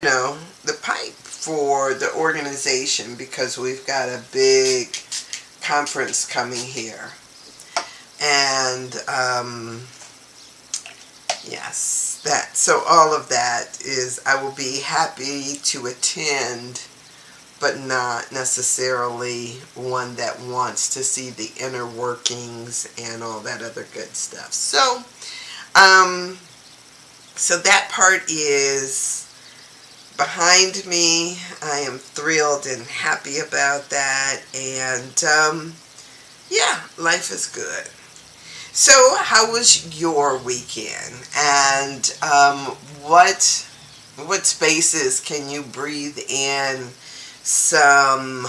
the pipe for the organization because we've got a big conference coming here. And yes, so all of that is, I will be happy to attend, but not necessarily one that wants to see the inner workings and all that other good stuff. Um, so that part is behind me. I am thrilled and happy about that, and yeah, life is good. So, how was your weekend? And what spaces can you breathe in some,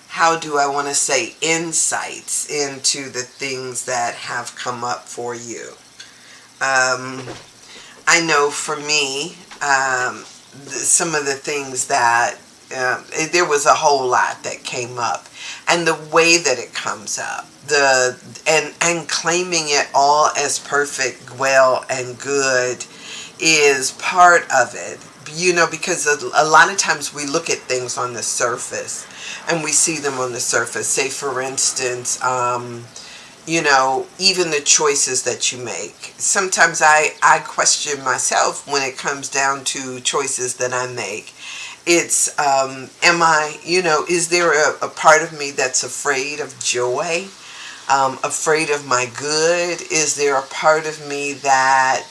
how do I want to say, insights into the things that have come up for you? Um, I know for me, some of the things that there was a whole lot that came up, and the way that it comes up, and claiming it all as perfect, well, and good is part of it. Because a lot of times we look at things on the surface, and we see them on the surface. Say, for instance, even the choices that you make. Sometimes I question myself when it comes down to choices that I make. It's, is there a part of me that's afraid of joy? Afraid of my good? Is there a part of me that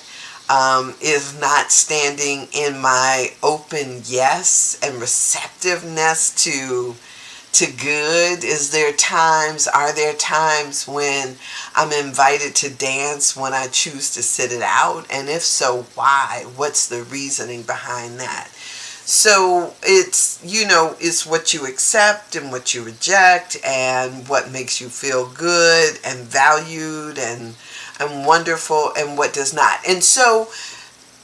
is not standing in my open yes and receptiveness to good? Are there times when I'm invited to dance when I choose to sit it out? And if so, why? What's the reasoning behind that? So it's what you accept and what you reject, and what makes you feel good and valued and wonderful, and what does not. And so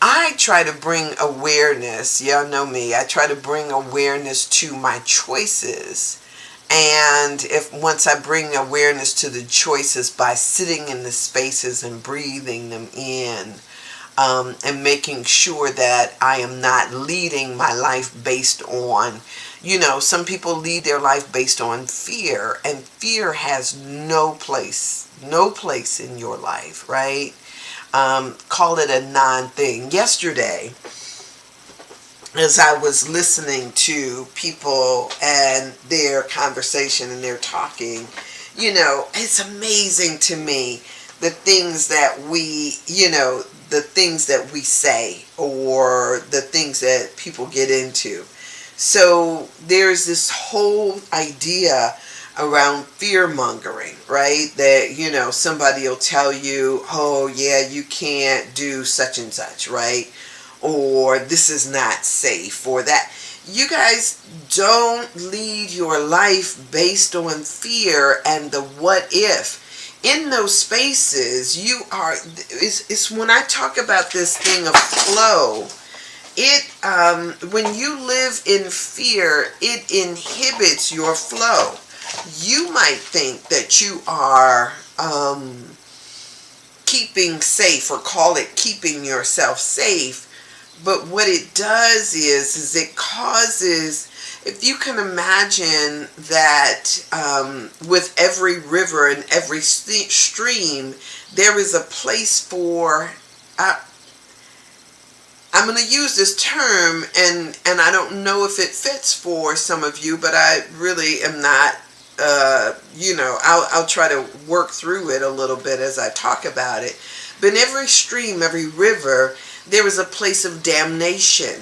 I try to bring awareness. Y'all know me. I try to bring awareness to my choices. And once I bring awareness to the choices by sitting in the spaces and breathing them in, and making sure that I am not leading my life based on, some people lead their life based on fear, and fear has no place in your life, right? Call it a non-thing. Yesterday, as I was listening to people and their conversation and their talking, it's amazing to me the things that the things that we say, or the things that people get into. So there's this whole idea around fear mongering, right? That, somebody will tell you, oh yeah, you can't do such and such, right? Or this is not safe, or that. You guys don't lead your life based on fear and the what if. In those spaces, it's when I talk about this thing of flow, when you live in fear, it inhibits your flow. You might think that you are keeping safe, or call it keeping yourself safe, but what it does is it causes, if you can imagine that with every river and every stream, there is a place for, I'm going to use this term, and I don't know if it fits for some of you, but I really am not, I'll try to work through it a little bit as I talk about it. But in every stream, every river, there is a place of damnation.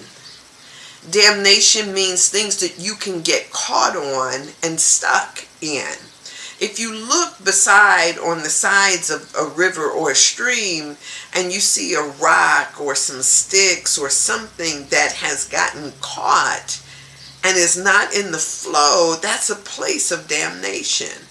Damnation means things that you can get caught on and stuck in. If you look on the sides of a river or a stream, and you see a rock or some sticks or something that has gotten caught and is not in the flow, that's a place of damnation.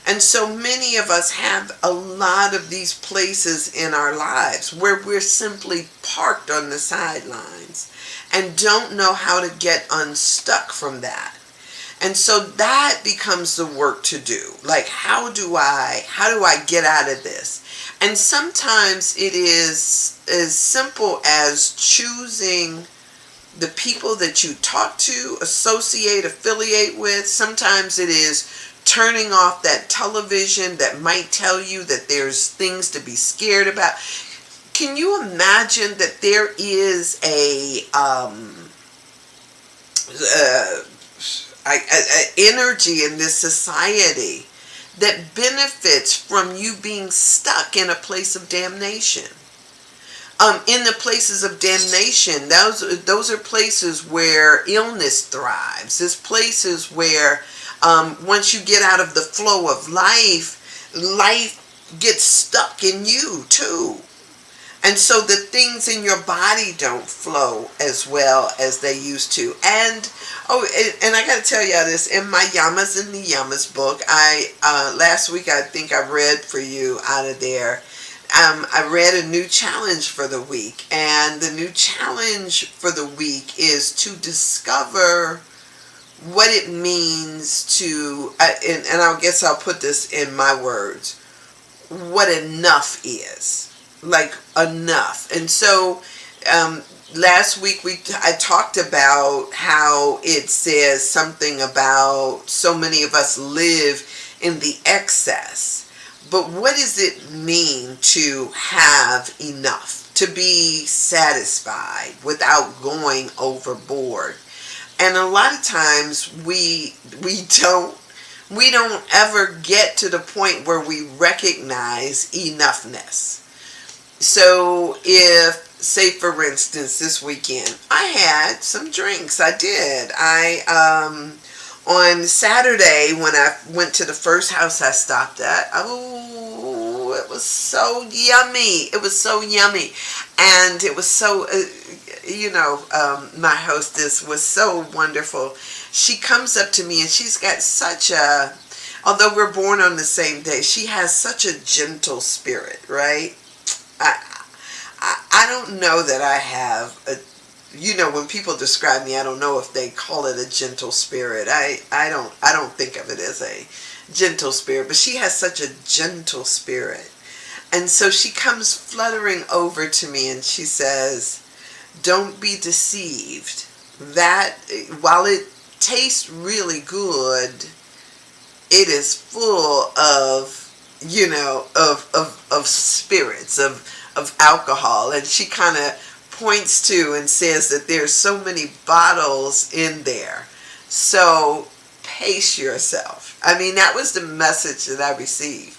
And so many of us have a lot of these places in our lives where we're simply parked on the sidelines and don't know how to get unstuck from that. And so that becomes the work to do. Like, how do I get out of this? And sometimes it is as simple as choosing the people that you talk to, associate, affiliate with. Sometimes it is turning off that television that might tell you that there's things to be scared about. Can you imagine that there is a energy in this society that benefits from you being stuck in a place of damnation? In the places of damnation, those are places where illness thrives. It's places where once you get out of the flow of life, life gets stuck in you too. And so the things in your body don't flow as well as they used to. And I got to tell y'all this, in my Yamas and Niyamas book, last week I think I read for you out of there. I read a new challenge for the week, and the new challenge for the week is to discover what it means to, and I guess I'll put this in my words, what enough is. Like enough. And so last week I talked about how it says something about so many of us live in the excess. But what does it mean to have enough, to be satisfied without going overboard? And a lot of times we don't ever get to the point where we recognize enoughness. So if, say for instance, this weekend, I had some drinks. I did. On Saturday when I went to the first house I stopped at, it was so yummy. It was so yummy. And it was so, my hostess was so wonderful. She comes up to me and she's got such a, although we're born on the same day, she has such a gentle spirit, right? I don't know that I have when people describe me, I don't know if they call it a gentle spirit. I don't think of it as a gentle spirit, but she has such a gentle spirit. And so she comes fluttering over to me and she says, "Don't be deceived. That while it tastes really good, it is full of of spirits, of alcohol." And she kind of points to and says that there's so many bottles in there. So pace yourself. I mean, that was the message that I received.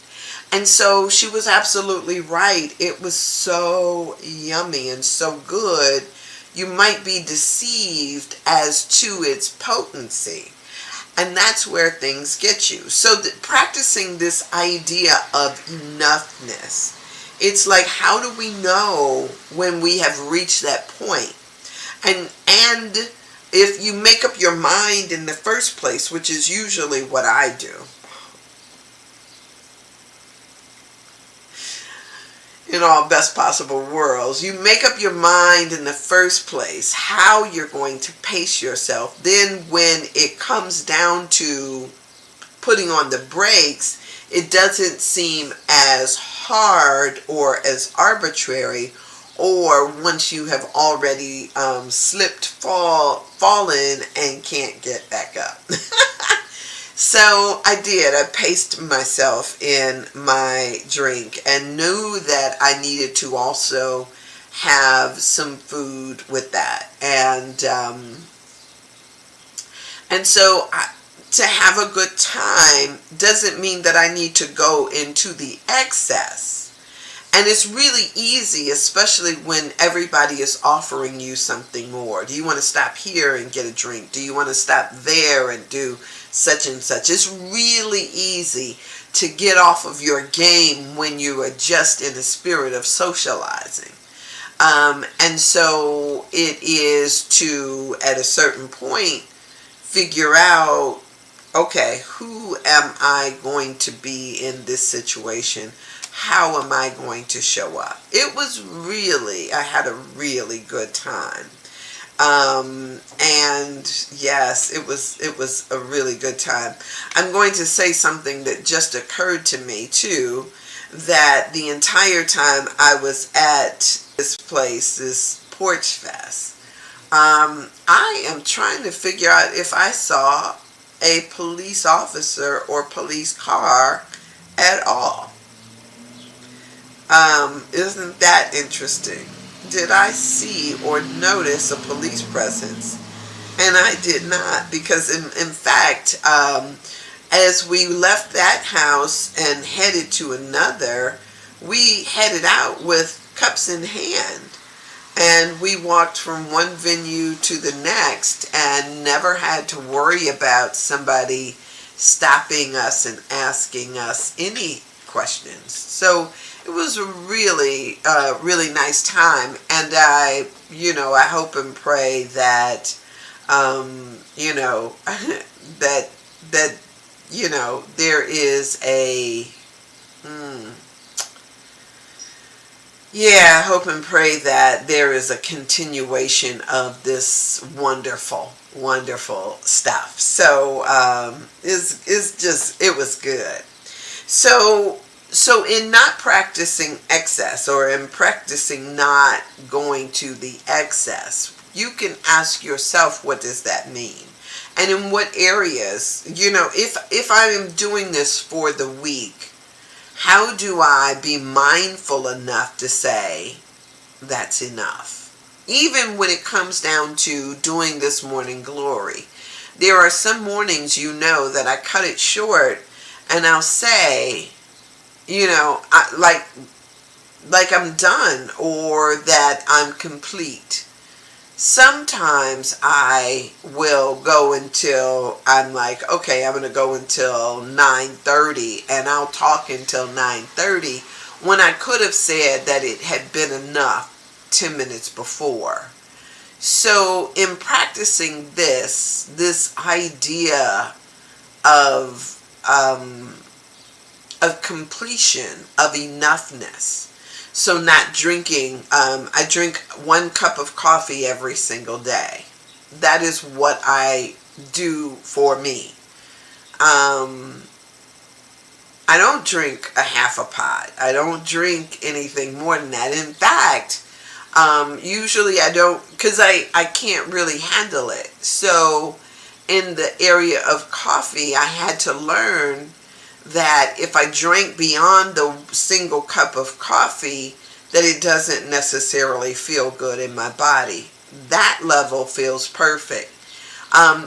And so she was absolutely right. It was so yummy and so good. You might be deceived as to its potency. And that's where things get you. So practicing this idea of enoughness, it's like, how do we know when we have reached that point? And if you make up your mind in the first place, which is usually what I do, in all best possible worlds, you make up your mind in the first place how you're going to pace yourself. Then when it comes down to putting on the brakes, it doesn't seem as hard or as arbitrary, or once you have already fallen and can't get back up. So I did. I paced myself in my drink and knew that I needed to also have some food with that. And so to have a good time doesn't mean that I need to go into the excess. And it's really easy, especially when everybody is offering you something more. Do you want to stop here and get a drink? Do you want to stop there and do such and such? It's really easy to get off of your game when you are just in the spirit of socializing. And so it is to, at a certain point, figure out, okay, who am I going to be in this situation? How am I going to show up? I had a really good time. And yes, it was a really good time. I'm going to say something that just occurred to me too, that the entire time I was at this place, this Porch Fest, I am trying to figure out if I saw a police officer or police car at all. Isn't that interesting? Did I see or notice a police presence? And I did not, because in fact, as we left that house and headed to another, we headed out with cups in hand. And we walked from one venue to the next and never had to worry about somebody stopping us and asking us any questions. So it was a really, really nice time. And I hope and pray that, that, there is a, yeah, I hope and pray that there is a continuation of this wonderful, wonderful stuff. So it was good. So in not practicing excess, or in practicing not going to the excess, you can ask yourself, what does that mean? And in what areas, if I am doing this for the week, how do I be mindful enough to say, that's enough? Even when it comes down to doing this morning glory. There are some mornings, that I cut it short and I'll say, like I'm done, or that I'm complete. Sometimes I will go until I'm like, okay, I'm going to go until 9:30 and I'll talk until 9:30 when I could have said that it had been enough 10 minutes before. So in practicing this idea of completion, of enoughness. So not drinking, I drink 1 cup of coffee every single day. That is what I do for me. I don't drink a half a pot. I don't drink anything more than that. In fact, usually I don't, because I can't really handle it. So in the area of coffee, I had to learn that if I drank beyond the single cup of coffee, that it doesn't necessarily feel good in my body. That level feels perfect.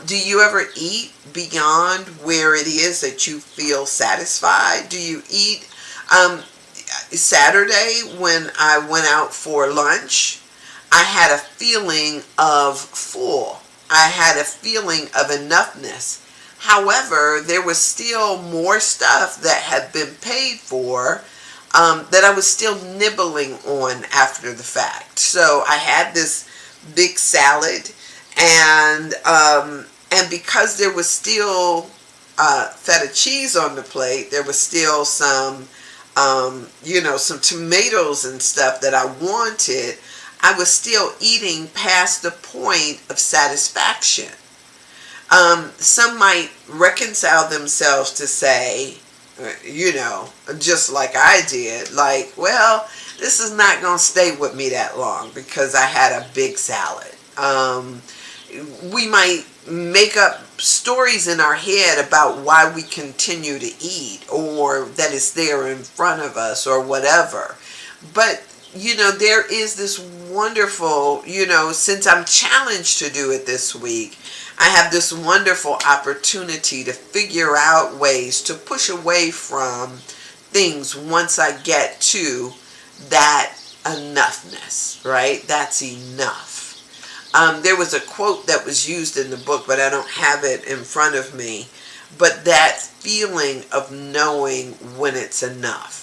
Do you ever eat beyond where it is that you feel satisfied? Do you eat? Saturday, when I went out for lunch, I had a feeling of full. I had a feeling of enoughness. However, there was still more stuff that had been paid for that I was still nibbling on after the fact. So I had this big salad, and because there was still feta cheese on the plate, there was still some some tomatoes and stuff that I wanted. I was still eating past the point of satisfaction. Some might reconcile themselves to say, just like I did, like, well, this is not going to stay with me that long because I had a big salad. We might make up stories in our head about why we continue to eat, or that it's there in front of us, or whatever. But there is this wonderful, since I'm challenged to do it this week, I have this wonderful opportunity to figure out ways to push away from things once I get to that enoughness, right? That's enough. There was a quote that was used in the book, but I don't have it in front of me. But that feeling of knowing when it's enough.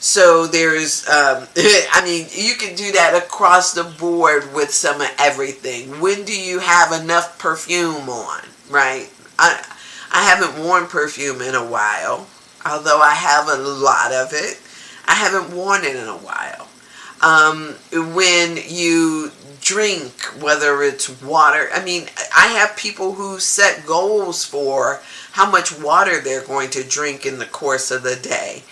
So there's, you can do that across the board with some of everything. When do you have enough perfume on, right? I haven't worn perfume in a while, although I have a lot of it. I haven't worn it in a while. When you drink, whether it's water, I have people who set goals for how much water they're going to drink in the course of the day.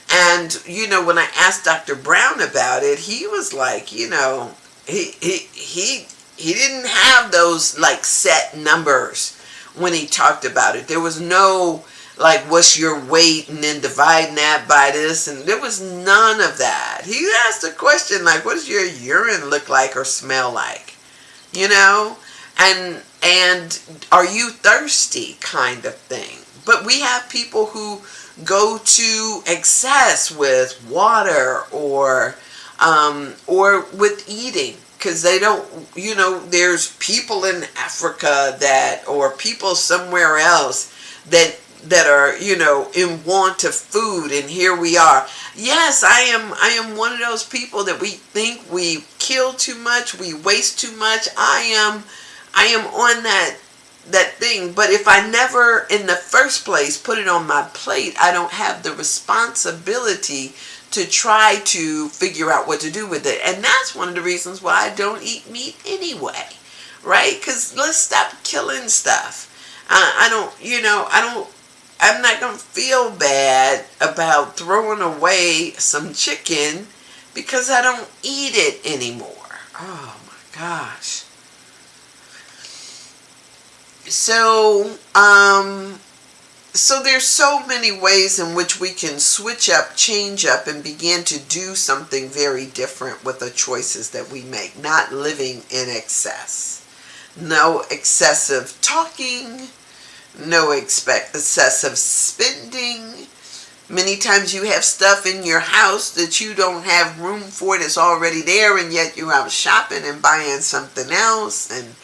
And, when I asked Dr. Brown about it, he was like, he He didn't have those like set numbers when he talked about it. There was no like, what's your weight and then dividing that by this, and there was none of that. He asked a question like, what does your urine look like or smell like? You know? And are you thirsty, kind of thing. But we have people who go to excess with water or with eating, because they don't, there's people in Africa or people somewhere else that are, in want of food, and here we are. Yes, I am one of those people that we think we kill too much, we waste too much. I am on that thing. But if I never in the first place put it on my plate, I don't have the responsibility to try to figure out what to do with it. And that's one of the reasons why I don't eat meat anyway, right? Because let's stop killing stuff. I'm not going to feel bad about throwing away some chicken because I don't eat it anymore. Oh my gosh. So there's so many ways in which we can switch up, change up, and begin to do something very different with the choices that we make. Not living in excess. No excessive talking. No excessive spending. Many times you have stuff in your house that you don't have room for, that's already there, and yet you're out shopping and buying something else, and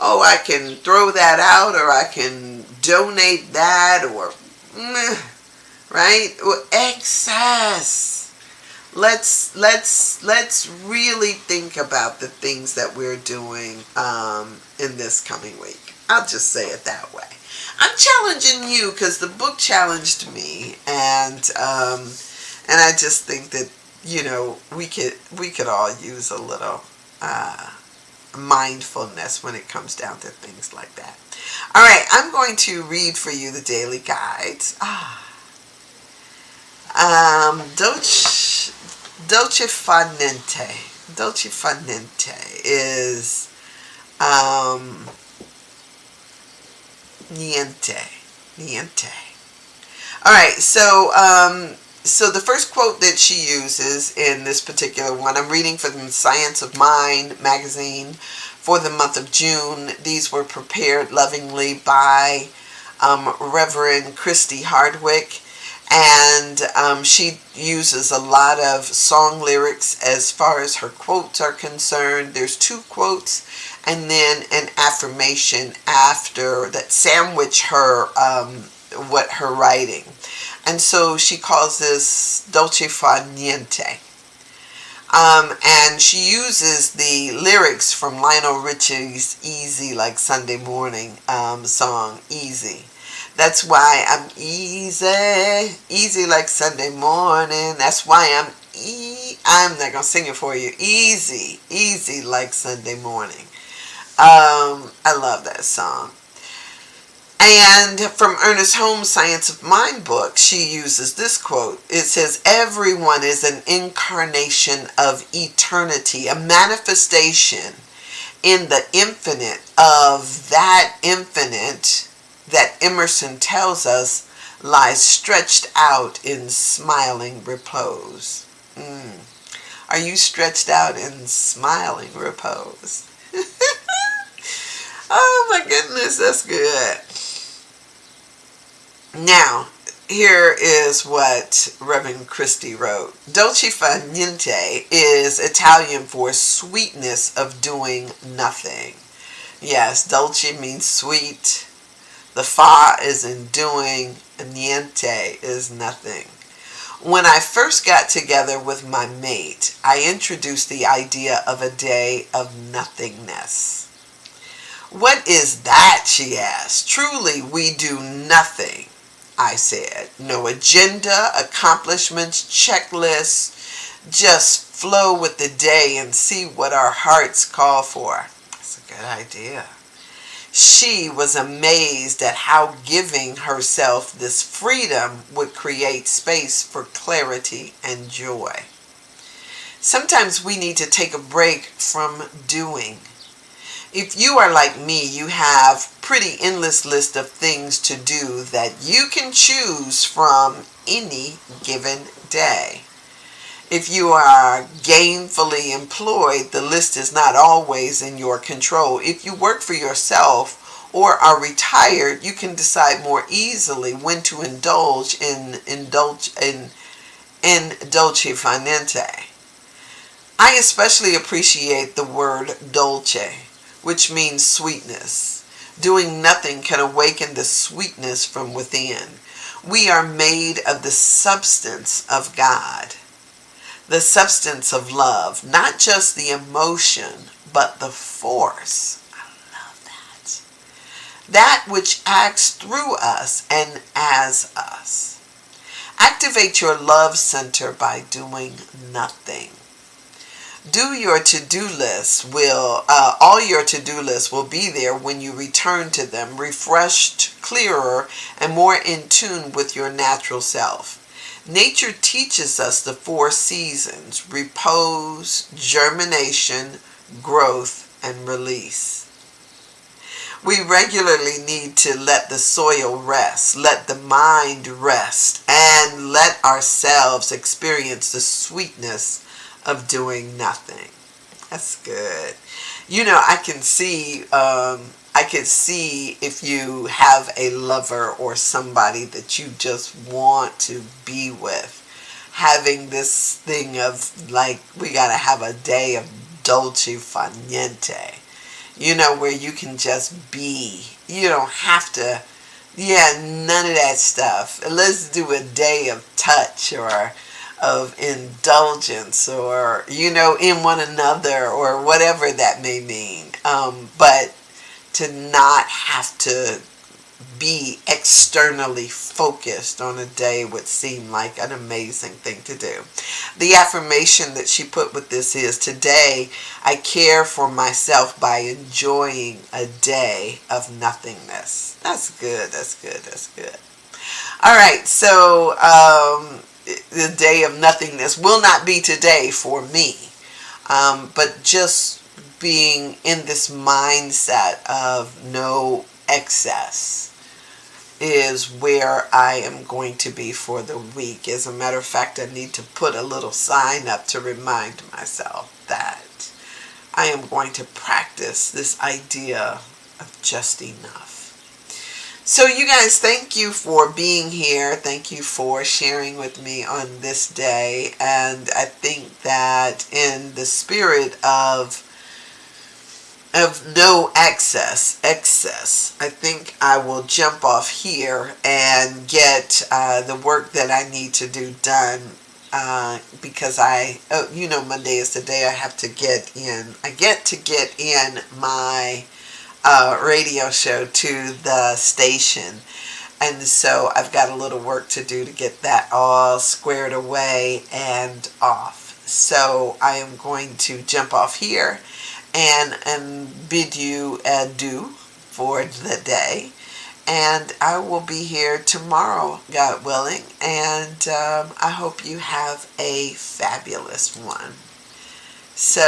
I can throw that out, or I can donate that, or right? Excess. Let's really think about the things that we're doing in this coming week. I'll just say it that way. I'm challenging you because the book challenged me, and I just think that we could all use a little mindfulness when it comes down to things like that. All right, I'm going to read for you the daily guides. Dolce Far Niente. Dolce Far Niente is niente. All right, so the first quote that she uses in this particular one, I'm reading from Science of Mind magazine for the month of June. These were prepared lovingly by Reverend Christy Hardwick, and she uses a lot of song lyrics as far as her quotes are concerned. There's 2 quotes and then an affirmation after that sandwich her her writing. And so she calls this Dolce Far Niente. And she uses the lyrics from Lionel Richie's Easy Like Sunday Morning song, Easy. That's why I'm easy like Sunday morning. That's why I'm not going to sing it for you. Easy like Sunday morning. I love that song. And from Ernest Holmes' Science of Mind book, she uses this quote. It says, everyone is an incarnation of eternity, a manifestation in the infinite of that infinite that Emerson tells us lies stretched out in smiling repose. Are you stretched out in smiling repose? Oh my goodness, that's good. Now, here is what Reverend Christy wrote. Dolce Far Niente is Italian for sweetness of doing nothing. Yes, dolce means sweet. The fa is in doing, and niente is nothing. When I first got together with my mate, I introduced the idea of a day of nothingness. What is that, she asked. Truly, we do nothing, I said. No agenda, accomplishments, checklists. Just flow with the day and see what our hearts call for. That's a good idea. She was amazed at how giving herself this freedom would create space for clarity and joy. Sometimes we need to take a break from doing. If you are like me, you have pretty endless list of things to do that you can choose from any given day. If you are gainfully employed, the list is not always in your control. If you work for yourself or are retired, you can decide more easily when to in dolce far niente. I especially appreciate the word dolce, which means sweetness. Doing nothing can awaken the sweetness from within. We are made of the substance of God, the substance of love, not just the emotion, but the force. I love that. That which acts through us and as us. Activate your love center by doing nothing. Do your to-do list will all your to-do lists will be there when you return to them, refreshed, clearer, and more in tune with your natural self. Nature teaches us the four seasons: repose, germination, growth, and release. We regularly need to let the soil rest, let the mind rest, and let ourselves experience the sweetness of doing nothing. That's good. I could see if you have a lover or somebody that you just want to be with, having this thing of like, we gotta have a day of dolce far niente, where you can just be. You don't have to, none of that stuff. Let's do a day of touch or of indulgence or, in one another or whatever that may mean. But to not have to be externally focused on a day would seem like an amazing thing to do. The affirmation that she put with this is, today I care for myself by enjoying a day of nothingness. That's good. That's good. That's good. All right. So the day of nothingness will not be today for me. But just being in this mindset of no excess is where I am going to be for the week. As a matter of fact, I need to put a little sign up to remind myself that I am going to practice this idea of just enough. So you guys, thank you for being here. Thank you for sharing with me on this day. And I think that in the spirit of no excess, I think I will jump off here and get the work that I need to do done, because Monday is the day I have to get in. I get to get in my radio show to the station. And so I've got a little work to do to get that all squared away and off. So I am going to jump off here and bid you adieu for the day. And I will be here tomorrow, God willing. And I hope you have a fabulous one. So